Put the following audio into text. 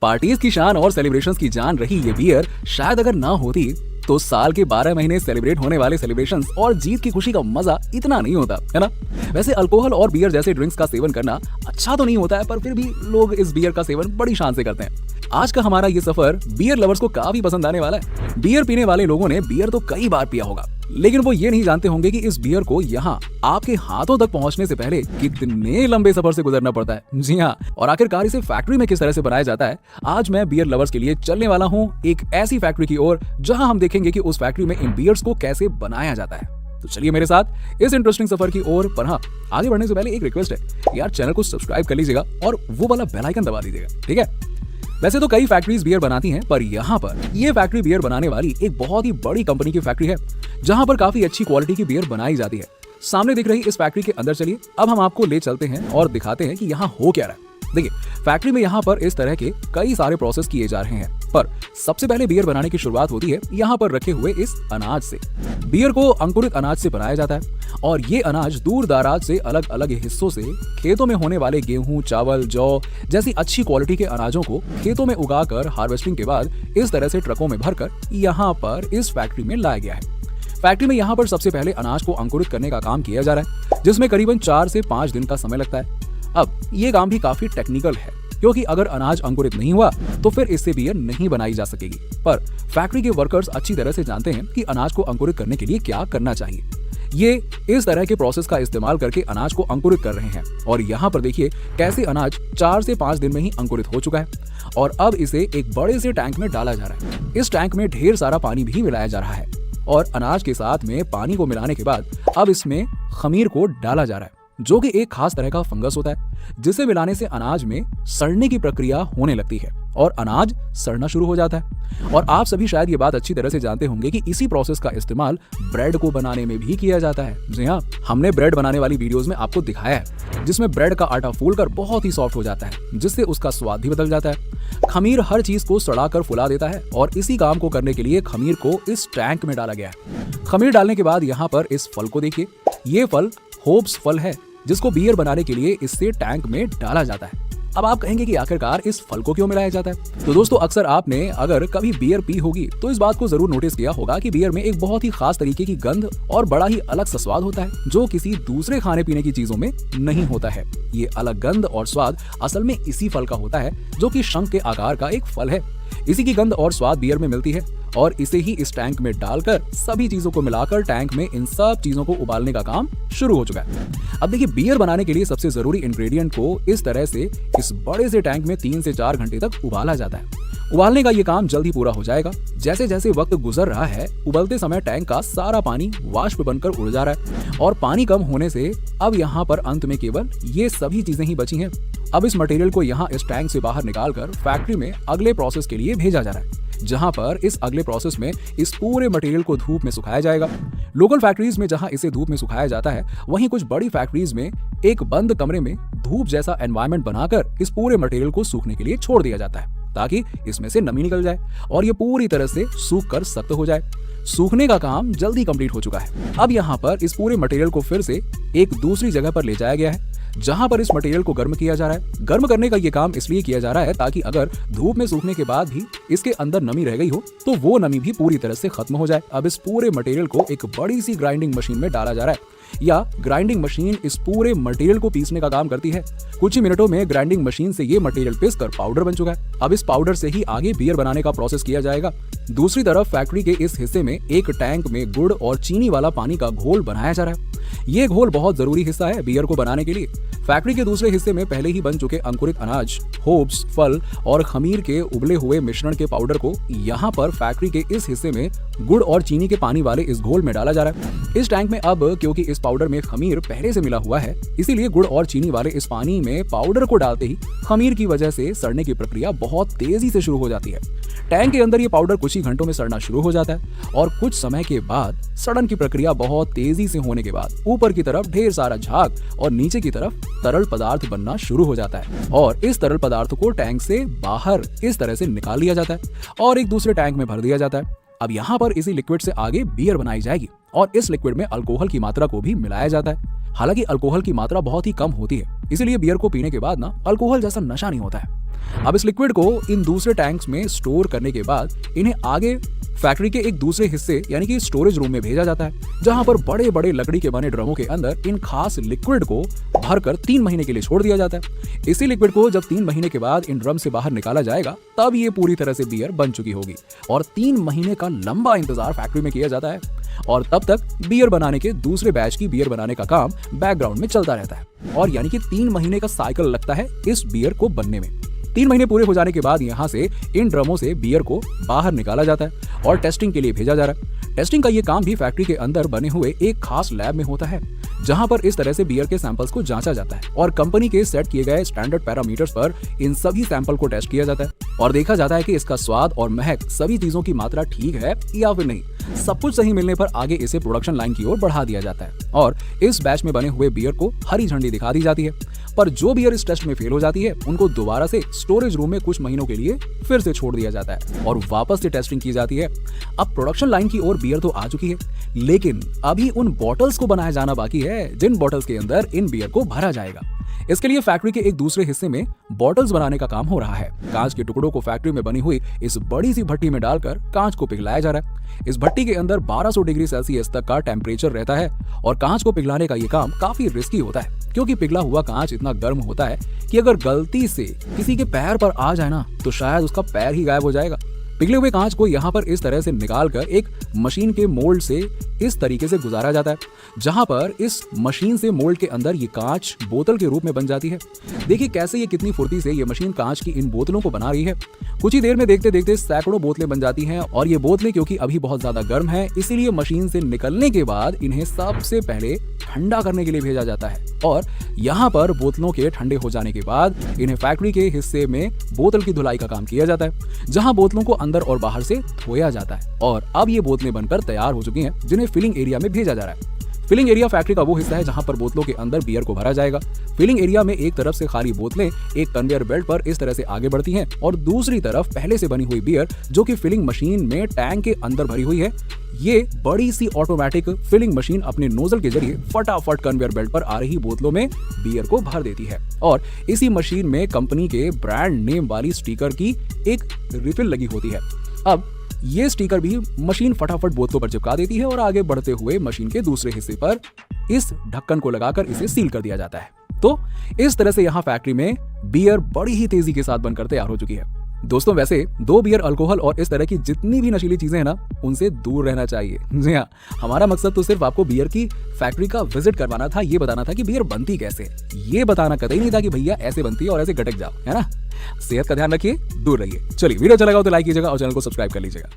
Parties की शान और सेलिब्रेशंस की जान रही ये बियर शायद अगर ना होती तो साल के 12 महीने सेलिब्रेट होने वाले सेलिब्रेशंस और जीत की खुशी का मजा इतना नहीं होता, है ना। वैसे अल्कोहल और बियर जैसे ड्रिंक्स का सेवन करना अच्छा तो नहीं होता है, पर फिर भी लोग इस बियर का सेवन बड़ी शान से करते हैं। आज का हमारा ये सफर बियर लवर्स को काफी पसंद आने वाला है। बियर पीने वाले लोगों ने बियर तो कई बार पिया होगा, लेकिन वो ये नहीं जानते होंगे कि इस बियर को यहाँ आपके हाथों तक पहुँचने से पहले कितने लंबे सफर से गुजरना पड़ता है। जी हाँ, और आखिरकार इसे फैक्ट्री में किस तरह से बनाया जाता है, आज मैं बियर लवर्स के लिए चलने वाला हूँ एक ऐसी फैक्ट्री की ओर जहाँ हम देखेंगे कि उस फैक्ट्री में इन बियर्स को कैसे बनाया जाता है। तो चलिए मेरे साथ इस इंटरेस्टिंग सफर की ओर। पर हाँ, आगे बढ़ने से पहले एक रिक्वेस्ट है यार, चैनल को सब्सक्राइब कर लीजिएगा और वो वाला बेल आइकन दबा दीजिएगा, ठीक है। वैसे तो कई फैक्ट्रीज बियर बनाती हैं, पर यहाँ पर ये फैक्ट्री बियर बनाने वाली एक बहुत ही बड़ी कंपनी की फैक्ट्री है, जहाँ पर काफी अच्छी क्वालिटी की बियर बनाई जाती है। सामने दिख रही इस फैक्ट्री के अंदर चलिए अब हम आपको ले चलते हैं और दिखाते हैं कि यहाँ हो क्या रहा है। देखिए, फैक्ट्री में यहाँ पर इस तरह के कई सारे प्रोसेस किए जा रहे हैं, पर सबसे पहले बियर बनाने की शुरुआत होती है यहाँ पर रखे हुए इस अनाज से। बियर को अंकुरित अनाज से बनाया जाता है और ये अनाज दूर दराज से अलग अलग हिस्सों से खेतों में होने वाले गेहूं, चावल, जौ जैसी अच्छी क्वालिटी के अनाजों को खेतों में उगाकर हार्वेस्टिंग के बाद इस तरह से ट्रकों में भरकर यहाँ पर इस फैक्ट्री में लाया गया है। फैक्ट्री में यहाँ पर सबसे पहले अनाज को अंकुरित करने का काम किया जा रहा है, जिसमें करीबन 4 से 5 दिन का समय लगता है। अब ये काम भी काफी टेक्निकल है, क्योंकि अगर अनाज अंकुरित नहीं हुआ तो फिर इससे बियर नहीं बनाई जा सकेगी। पर फैक्ट्री के वर्कर्स अच्छी तरह से जानते हैं कि अनाज को अंकुरित करने के लिए क्या करना चाहिए। ये इस तरह के प्रोसेस का इस्तेमाल करके अनाज को अंकुरित कर रहे हैं और यहाँ पर देखिए कैसे अनाज 4 से 5 दिन में ही अंकुरित हो चुका है और अब इसे एक बड़े से टैंक में डाला जा रहा है। इस टैंक में ढेर सारा पानी भी मिलाया जा रहा है और अनाज के साथ में पानी को मिलाने के बाद अब इसमें खमीर को डाला जा रहा है, जो कि एक खास तरह का फंगस होता है, जिसे मिलाने से अनाज में सड़ने की प्रक्रिया होने लगती है और अनाज सड़ना शुरू हो जाता है। और आप सभी शायद ये बात अच्छी तरह से जानते होंगे कि इसी प्रोसेस का इस्तेमाल ब्रेड को बनाने में भी किया जाता है। जी हाँ, हमने ब्रेड बनाने वाली वीडियोस में आपको दिखाया है, जिसमें ब्रेड का आटा फूलकर बहुत ही सॉफ्ट हो जाता है, जिससे उसका स्वाद भी बदल जाता है। खमीर हर चीज को सड़ाकर फुला देता है और इसी काम को करने के लिए खमीर को इस टैंक में डाला गया है। खमीर डालने के बाद यहाँ पर इस फल को देखिए, ये फल होप्स फल है, जिसको बियर बनाने के लिए इससे टैंक में डाला जाता है। अब आप कहेंगे कि आखिरकार इस फल को क्यों मिलाया जाता है? तो दोस्तों, अक्सर आपने अगर कभी बियर पी होगी तो इस बात को जरूर नोटिस किया होगा कि बियर में एक बहुत ही खास तरीके की गंध और बड़ा ही अलग सा स्वाद होता है, जो किसी दूसरे खाने पीने की चीजों में नहीं होता है। ये अलग गंध और स्वाद असल में इसी फल का होता है, जो कि शंख के आकार का एक फल है। इसी की गंध और स्वाद बियर में मिलती है और इसे ही इस टैंक में डालकर सभी चीजों को मिलाकर टैंक में इन सब चीजों को उबालने का काम शुरू हो चुका है। अब देखिए, बियर बनाने के लिए सबसे जरूरी इंग्रेडिएंट को इस तरह से इस बड़े से टैंक में 3 से 4 घंटे तक उबाला जाता है। उबालने का ये काम जल्दी पूरा हो जाएगा। जैसे जैसे वक्त गुजर रहा है, उबलते समय टैंक का सारा पानी वाष्प बनकर उड़ जा रहा है और पानी कम होने से अब यहाँ पर अंत में केवल ये सभी चीजें ही बची हैं। अब इस मटेरियल को यहाँ इस टैंक से बाहर निकालकर फैक्ट्री में अगले प्रोसेस के लिए भेजा जा रहा है, जहां पर इस अगले प्रोसेस में इस पूरे मटेरियल को धूप में सुखाया जाएगा। लोकल फैक्ट्रीज में जहां इसे धूप में सुखाया जाता है, वहीं कुछ बड़ी फैक्ट्रीज में एक बंद कमरे में धूप जैसा एनवायरनमेंट बनाकर इस पूरे मटेरियल को सूखने के लिए छोड़ दिया जाता है, ताकि इसमें से नमी निकल जाए और ये पूरी तरह से सूख कर सख्त हो जाए। सूखने का काम जल्दी कंप्लीट हो चुका है। अब यहाँ पर इस पूरे मटेरियल को फिर से एक दूसरी जगह पर ले जाया गया है, जहां पर इस मटेरियल को गर्म किया जा रहा है। गर्म करने का ये काम इसलिए किया जा रहा है ताकि अगर धूप में सूखने के बाद भी इसके अंदर नमी रह गई हो तो वो नमी भी पूरी तरह से खत्म हो जाए। अब इस पूरे मटेरियल को एक बड़ी सी ग्राइंडिंग मशीन में डाला जा रहा है, या ग्राइंडिंग मशीन इस पूरे मटेरियल को पीसने का काम करती है। कुछ ही मिनटों में ग्राइंडिंग मशीन से ये मटेरियल पीसकर पाउडर बन चुका है। अब इस पाउडर से ही आगे बियर बनाने का प्रोसेस किया जाएगा। दूसरी तरफ फैक्ट्री के इस हिस्से में एक टैंक में गुड़ और चीनी वाला पानी का घोल बनाया जा रहा है। ये घोल बहुत जरूरी हिस्सा है बियर को बनाने के लिए। फैक्ट्री के दूसरे हिस्से में पहले ही बन चुके अंकुरित अनाज, होप्स, फल और खमीर के उबले हुए मिश्रण के पाउडर को यहाँ पर फैक्ट्री के इस हिस्से में गुड़ और चीनी के पानी वाले इस घोल में डाला जा रहा है। इस टैंक में अब क्योंकि इस पाउडर में खमीर पहले से मिला हुआ है, इसीलिए गुड़ और चीनी वाले इस पानी में पाउडर को डालते ही खमीर की वजह से सड़ने की प्रक्रिया बहुत तेजी से शुरू हो जाती है। टैंक के अंदर ये पाउडर कुछ ही घंटों में सड़ना शुरू हो जाता है और कुछ समय के बाद सड़न की प्रक्रिया बहुत तेजी से होने के बाद ऊपर की तरफ ढेर सारा झाग और नीचे की तरफ तरल पदार्थ बनना शुरू हो जाता है और इस तरल पदार्थ को टैंक से बाहर इस तरह से निकाल लिया जाता है और एक दूसरे टैंक में भर दिया जाता है। अब यहाँ पर इसी लिक्विड से आगे बियर बनाई जाएगी और इस लिक्विड में अल्कोहल की मात्रा को भी मिलाया जाता है। हालांकि अल्कोहल की मात्रा बहुत ही कम होती है, इसलिए बियर को पीने के बाद ना अल्कोहल जैसा नशा नहीं होता है। अब इस लिक्विड को इन दूसरे टैंक्स में स्टोर करने के बाद इन्हें आगे फैक्ट्री के एक दूसरे हिस्से यानी कि स्टोरेज रूम में भेजा जाता है, जहां पर बड़े बड़े लकड़ी के बने ड्रमों के अंदर इन खास लिक्विड को भरकर 3 महीने के लिए छोड़ दिया जाता है। इसी लिक्विड को जब 3 महीने के बाद इन ड्रम से बाहर निकाला जाएगा तब ये पूरी तरह से बियर बन चुकी होगी और 3 महीने का लंबा इंतजार फैक्ट्री में किया जाता है और तब तक बियर बनाने के दूसरे बैच की बियर बनाने का काम बैकग्राउंड में चलता रहता है और यानी कि 3 महीने का साइकिल लगता है इस बियर को बनने में। 3 महीने पूरे हो जाने के बाद यहाँ से इन ड्रमों से बियर को बाहर निकाला जाता है और टेस्टिंग के लिए भेजा जा रहा है। टेस्टिंग का ये काम भी फैक्ट्री के अंदर बने हुए एक खास लैब में होता है, जहां पर इस तरह से बियर के सैंपल्स को जांचा जाता है और कंपनी के सेट किए गए स्टैंडर्ड पैरामीटर्स पर इन सभी सैंपल को टेस्ट किया जाता है और देखा जाता है कि इसका स्वाद और महक सभी चीजों की मात्रा ठीक है या फिर नहीं। सब कुछ सही मिलने पर आगे इसे प्रोडक्शन लाइन की ओर बढ़ा दिया जाता है और इस बैच में बने हुए बियर को हरी झंडी दिखा दी जाती है। पर जो बियर इस टेस्ट में फेल हो जाती है उनको दोबारा से स्टोरेज रूम में कुछ महीनों के लिए फिर से छोड़ दिया जाता है और वापस से टेस्टिंग की जाती है। अब प्रोडक्शन लाइन की ओर बियर तो आ चुकी है, लेकिन अभी उन बॉटल्स को बनाया जाना बाकी है जिन बॉटल्स के अंदर इन बियर को भरा जाएगा। इसके लिए फैक्ट्री के एक दूसरे हिस्से में बॉटल्स बनाने का काम हो रहा है। कांच के टुकड़ों को फैक्ट्री में बनी हुई इस बड़ी सी भट्टी में डालकर कांच को पिघलाया जा रहा है। इस भट्टी के अंदर 1200 डिग्री सेल्सियस तक का टेम्परेचर रहता है और कांच को पिघलाने का ये काम काफी रिस्की होता है, क्योंकि पिघला हुआ कांच इतना गर्म होता है कि अगर गलती से किसी के पैर पर आ जाए ना तो शायद उसका पैर ही गायब हो जाएगा। पिघले हुए कांच को यहाँ पर इस तरह से निकालकर एक मशीन के मोल्ड से इस तरीके से गुजारा जाता है, जहां पर इस मशीन से मोल्ड के अंदर ये कांच बोतल के रूप में बन जाती है। देखिए कैसे ये कितनी फुर्ती से ये मशीन कांच की इन बोतलों को बना रही है। कुछ ही देर में देखते देखते सैकड़ों बोतलें बन जाती हैं और ये बोतलें क्योंकि अभी बहुत ज्यादा गर्म है, इसीलिए मशीन से निकलने के बाद इन्हें सबसे पहले ठंडा करने के लिए भेजा जाता है और यहाँ पर बोतलों के ठंडे हो जाने के बाद इन्हें फैक्ट्री के हिस्से में बोतल की धुलाई का काम किया जाता है, जहाँ बोतलों को अंदर और बाहर से धोया जाता है और अब ये बोतलें बनकर तैयार हो चुकी हैं, जिन्हें फिलिंग एरिया में भेजा जा रहा है। फिलिंग एरिया फैक्ट्री का वो हिस्सा है जहां पर बोतलों के अंदर बियर को भरा जाएगा। फिलिंग एरिया में एक तरफ से खाली बोतलें एक कन्वेयर बेल्ट पर इस तरह से आगे बढ़ती हैं और दूसरी तरफ पहले से बनी हुई बियर जो कि फिलिंग मशीन में टैंक के अंदर भरी हुई है, ये बड़ी सी ऑटोमेटिक फिलिंग मशीन अपने नोजल के जरिए फटाफट कन्वेयर बेल्ट पर आ रही बोतलों में बियर को भर देती है और इसी मशीन में कंपनी के ब्रांड नेम वाली स्टिकर की एक रिफिल लगी होती है। अब ये स्टिकर भी मशीन फटाफट बोतलों पर चिपका देती है और आगे बढ़ते हुए मशीन के दूसरे हिस्से पर इस ढक्कन को लगाकर इसे सील कर दिया जाता है। तो इस तरह से यहाँ फैक्ट्री में बियर बड़ी ही तेजी के साथ बनकर तैयार हो चुकी है। दोस्तों वैसे 2 बियर, अल्कोहल और इस तरह की जितनी भी नशीली चीजें हैं ना, उनसे दूर रहना चाहिए। जी हाँ, हमारा मकसद तो सिर्फ आपको बियर की फैक्ट्री का विजिट करवाना था, ये बताना था कि बियर बनती कैसे, ये बताना कतई नहीं था कि भैया ऐसे बनती है और ऐसे गटक जाओ, है ना। सेहत का ध्यान रखिए, दूर रहिए। चलिए वीडियो अच्छा लगा तो लाइक कीजिएगा और चैनल को सब्सक्राइब कर लीजिएगा।